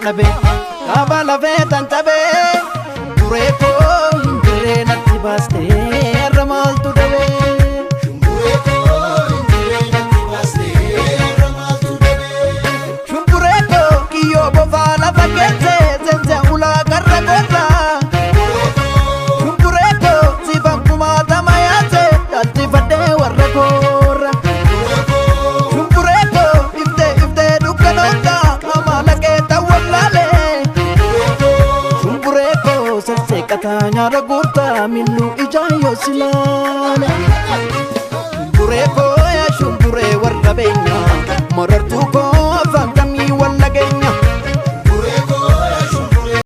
dhabe Kaba lafee tan cabe Shumburee koo hinjirree natti baaste Har'a maaltu dhabe Shumburee koo hinjirree natti baaste Har'a maaltu dhabe Shumburee koo kiyyoo bofaa lafa keesse Zenze ulaa qarra qorra Shumburee koo sifan kumaatama yaase Dhalchifadhee warra koorra Shumburee koo iftee dukkanoota Amala keetta wallaale Shumburee koo sasseeqataa nyaara guutaa Millu ijaan yoo silaale Shumburee koo yaa shumburee warra beenya Marartuu koo